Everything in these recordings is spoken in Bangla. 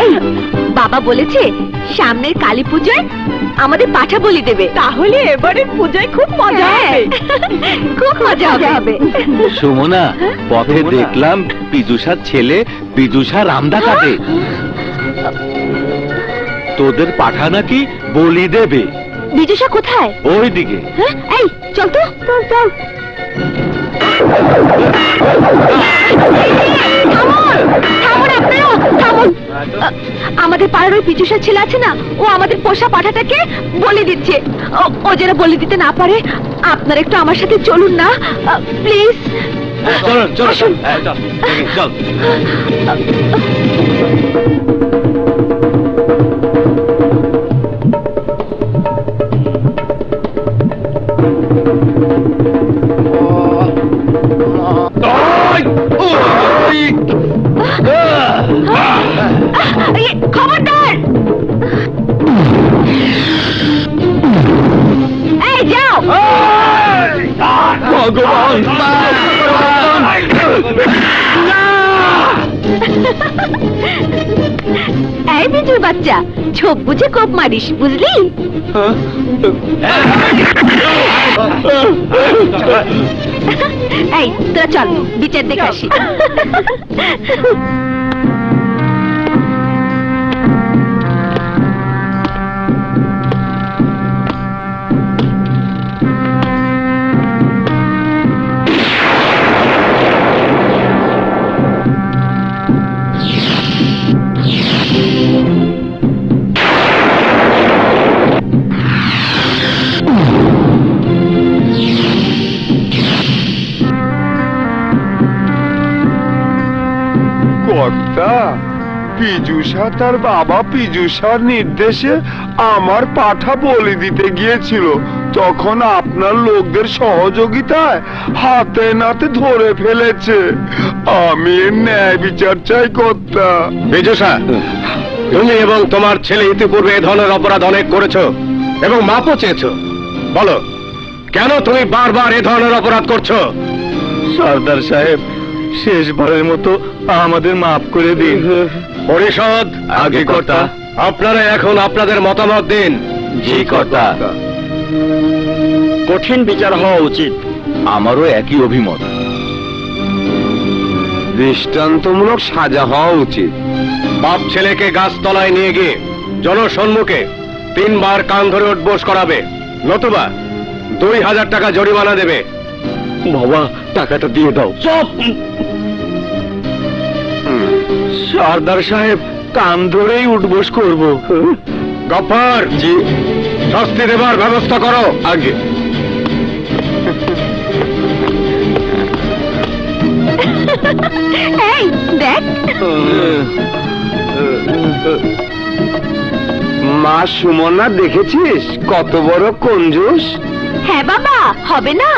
এই বাবা বলেছে সামনের কালী পূজায় আমাদের পাঠা বলি দেবে, তাহলে এবারের পূজায় খুব মজা হবে। খুব মজা হবে। সুমনা, পথে দেখলাম বিদুষার ছেলে বিদুষা রামদা কাটে, তোদের পাঠা নাকি বলি দেবে। বিদুষা কোথায়? ওই দিকে। এই চল তো, চল চল। আমাদের পাড়ার ওই বিদুষার ছেলে আছে না, ও আমাদের পোষা পাঠাটাকে বলি দিচ্ছে। ও যেন বলি দিতে না পারে, আপনারা একটু আমার সাথে চলুন না প্লিজ। চলো চলো চল। খবরদার! এই যাও। ভগবান, এই বিজুর বাচ্চা, ছোপ বুঝে কোপ মারিস, বুঝলি? এই তোরা চল, বিচার দেখে আসি। পীযুষা তার বাবা পীযুষার নির্দেশে আমার পাঠা বলি দিতে গিয়েছিল, তখন আপনার লোকদের সহযোগিতায় হাতে নাতে ধরে ফেলেছে। আমি ন্যায় বিচার চাই কর্তা। পীযুষা, তুমি এবং তোমার ছেলে ইতিপূর্বে এ ধরনের অপরাধ অনেক করেছো এবং মাপও চেয়েছো। বলো, কেন তুমি বারবার এ ধরনের অপরাধ করছো? সর্দার সাহেব, শেষবারের মতো আমাদের মাফ করে দিন। পরিষদ আগে কর্তা, আপনারা এখন আপনাদের মতামত দিন। জি কর্তা। কঠিন বিচার হওয়া উচিত। আমারও একই অভিমত। দৃষ্টান্তমূলক সাজা হওয়া উচিত। বাপ ছেলেকে গাছতলায় নিয়ে গিয়ে জনসম্মুখে 3 বার কান ধরে উঠবোস করাবে, নতুবা 2000 টাকা জরিমানা দেবে। বাবা, টাকাটা দিয়ে দাও। চুপ! সর্দার সাহেব, কান ধরেই উঠবোস করবো। গফফার, জি, শাস্তি দেবার ব্যবস্থা করো। আগে এই দেখ, মা সুমনা, দেখেছিস কত বড় কঞ্জুস? হ্যাঁ বাবা, হবে না?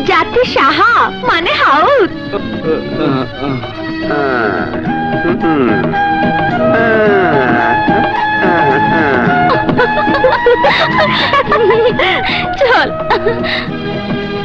জাতি সাহা মানে হাউস। চল।